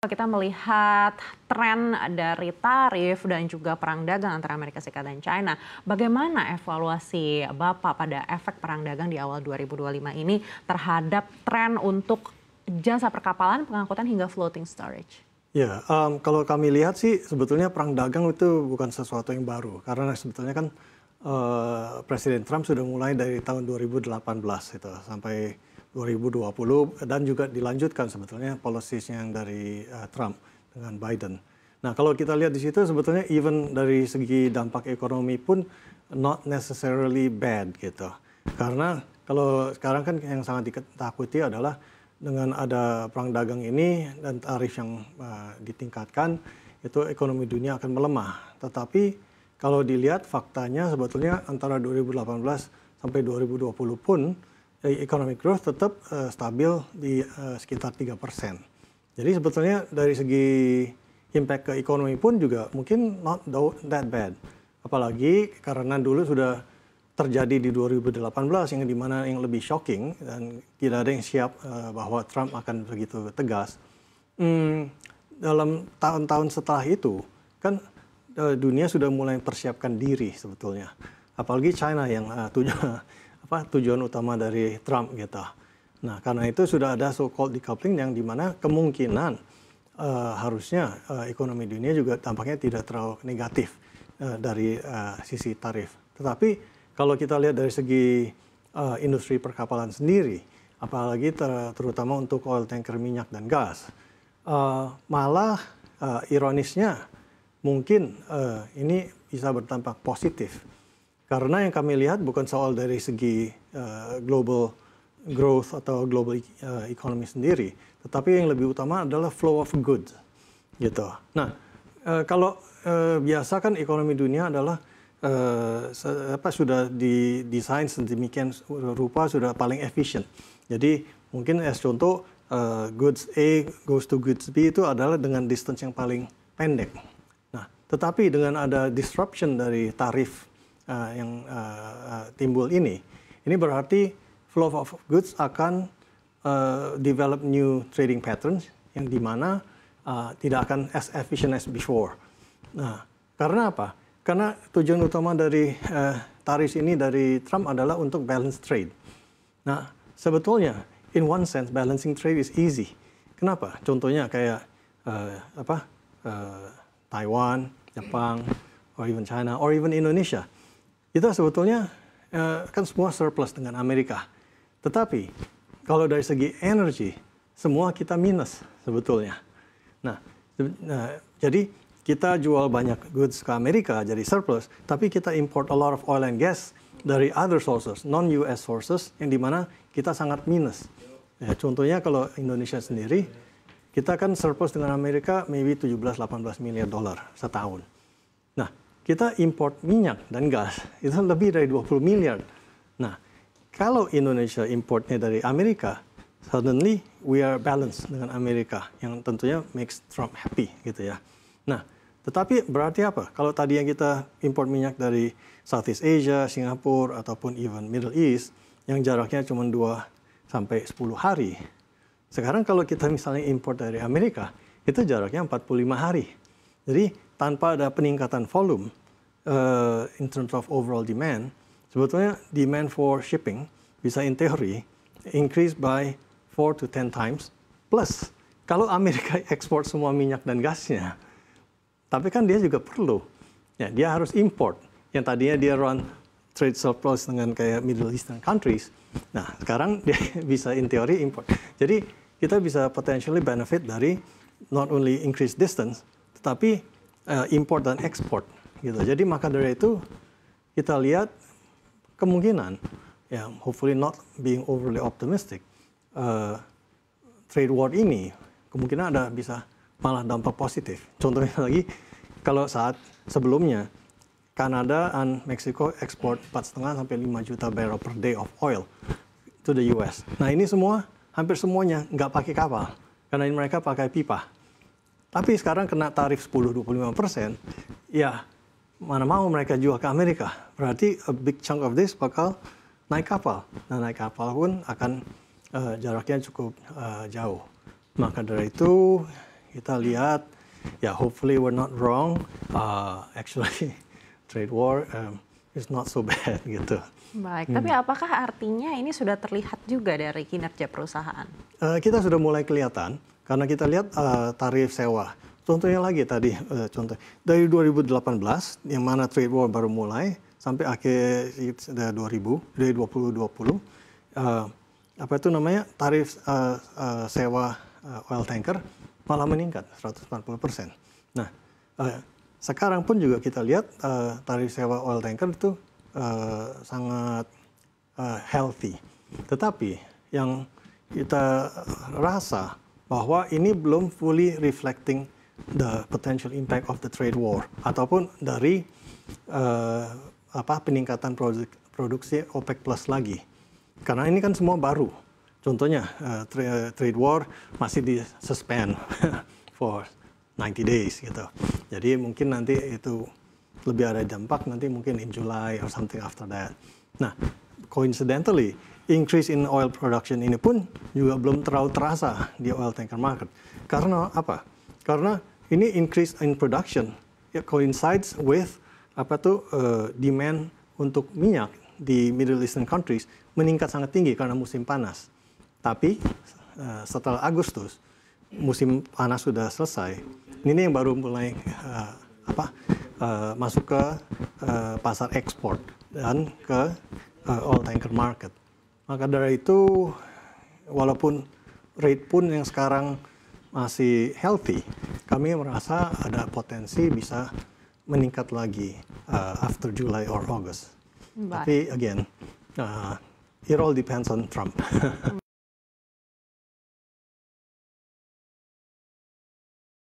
Kita melihat tren dari tarif dan juga perang dagang antara Amerika Serikat dan China. Bagaimana evaluasi Bapak pada efek perang dagang di awal 2025 ini terhadap tren untuk jasa perkapalan, pengangkutan hingga floating storage? Ya, kalau kami lihat sih sebetulnya perang dagang itu bukan sesuatu yang baru. Karena sebetulnya kan Presiden Trump sudah mulai dari tahun 2018 itu sampai 2020 dan juga dilanjutkan sebetulnya policies yang dari Trump dengan Biden. Nah, kalau kita lihat di situ sebetulnya even dari segi dampak ekonomi pun not necessarily bad gitu. Karena kalau sekarang kan yang sangat ditakuti adalah dengan ada perang dagang ini dan tarif yang ditingkatkan, itu ekonomi dunia akan melemah. Tetapi kalau dilihat faktanya sebetulnya antara 2018 sampai 2020 pun economic growth tetap stabil di sekitar 3%. Jadi sebetulnya dari segi impact ke ekonomi pun juga mungkin not that bad. Apalagi karena dulu sudah terjadi di 2018 yang dimana yang lebih shocking dan tidak ada yang siap bahwa Trump akan begitu tegas. Dalam tahun-tahun setelah itu kan dunia sudah mulai mempersiapkan diri sebetulnya. Apalagi China yang tujuan utama dari Trump gitu. Nah, karena itu sudah ada so-called decoupling yang dimana kemungkinan harusnya ekonomi dunia juga tampaknya tidak terlalu negatif dari sisi tarif. Tetapi kalau kita lihat dari segi industri perkapalan sendiri, apalagi terutama untuk oil tanker minyak dan gas, malah ironisnya mungkin ini bisa berdampak positif. Karena yang kami lihat bukan soal dari segi global growth atau global economy sendiri, tetapi yang lebih utama adalah flow of goods, gitu. Nah, kalau biasa kan ekonomi dunia adalah sudah didesain sedemikian rupa sudah paling efisien. Jadi mungkin contoh goods A goes to goods B itu adalah dengan distance yang paling pendek. Nah, tetapi dengan ada disruption dari tarif yang timbul ini berarti flow of goods akan develop new trading patterns yang dimana tidak akan as efficient as before. Nah, karena apa? Karena tujuan utama dari tarif ini dari Trump adalah untuk balance trade. Nah, sebetulnya in one sense balancing trade is easy. Kenapa? Contohnya kayak Taiwan, Jepang, or even China, or even Indonesia. Kita sebetulnya kan semua surplus dengan Amerika. Tetapi kalau dari segi energi, semua kita minus sebetulnya. Nah, jadi kita jual banyak goods ke Amerika jadi surplus, tapi kita import a lot of oil and gas dari other sources, non-US sources, yang dimana kita sangat minus. Ya, contohnya kalau Indonesia sendiri, kita kan surplus dengan Amerika maybe 17-18 miliar dolar setahun. Nah, kita import minyak dan gas itu lebih dari 20 miliar. Nah, kalau Indonesia importnya dari Amerika, suddenly we are balanced dengan Amerika, yang tentunya makes Trump happy gitu ya. Nah, tetapi berarti apa? Kalau tadi yang kita import minyak dari Southeast Asia, Singapura, ataupun even Middle East, yang jaraknya cuma 2 sampai 10 hari. Sekarang kalau kita misalnya import dari Amerika, itu jaraknya 45 hari. Jadi tanpa ada peningkatan volume in terms of overall demand, sebetulnya demand for shipping bisa in theory increase by 4 to 10 times. Plus, kalau Amerika ekspor semua minyak dan gasnya, tapi kan dia juga perlu, ya, dia harus import. Yang tadinya dia run trade surplus dengan kayak Middle Eastern countries, nah sekarang dia bisa in theory import. Jadi kita bisa potentially benefit dari not only increase distance, tetapi import dan export. Gitu. Jadi maka dari itu kita lihat kemungkinan, ya, hopefully not being overly optimistic, trade war ini kemungkinan ada bisa malah dampak positif. Contohnya lagi, kalau saat sebelumnya Kanada dan Meksiko ekspor 4,5 sampai 5 juta barrel per day of oil to the US. Nah, ini semua hampir semuanya nggak pakai kapal karena mereka pakai pipa. Tapi sekarang kena tarif 10-25%, ya mana mau mereka jual ke Amerika. Berarti a big chunk of this bakal naik kapal. Nah, naik kapal pun akan jaraknya cukup jauh. Maka dari itu kita lihat, ya hopefully we're not wrong. Actually, trade war is not so bad gitu. Baik, tapi apakah artinya ini sudah terlihat juga dari kinerja perusahaan? Kita sudah mulai kelihatan karena kita lihat tarif sewa. Contohnya lagi tadi, contoh dari 2018 yang mana trade war baru mulai sampai akhir 2020, apa itu namanya tarif sewa oil tanker malah meningkat 140%. Nah, sekarang pun juga kita lihat tarif sewa oil tanker itu sangat healthy. Tetapi yang kita rasa bahwa ini belum fully reflecting the potential impact of the trade war ataupun dari peningkatan produksi OPEC Plus lagi. Karena ini kan semua baru. Contohnya trade war masih di suspend for 90 days gitu. Jadi mungkin nanti itu lebih ada dampak nanti mungkin in July or something after that. Nah, coincidentally, increase in oil production ini pun juga belum terlalu terasa di oil tanker market. Karena apa? Karena ini increase in production coincides with demand untuk minyak di Middle Eastern countries meningkat sangat tinggi karena musim panas. Tapi setelah Agustus musim panas sudah selesai. Ini yang baru mulai masuk ke pasar ekspor dan ke oil tanker market. Maka dari itu walaupun rate pun yang sekarang masih healthy, kami merasa ada potensi bisa meningkat lagi after July or August. Tapi again, it all depends on Trump.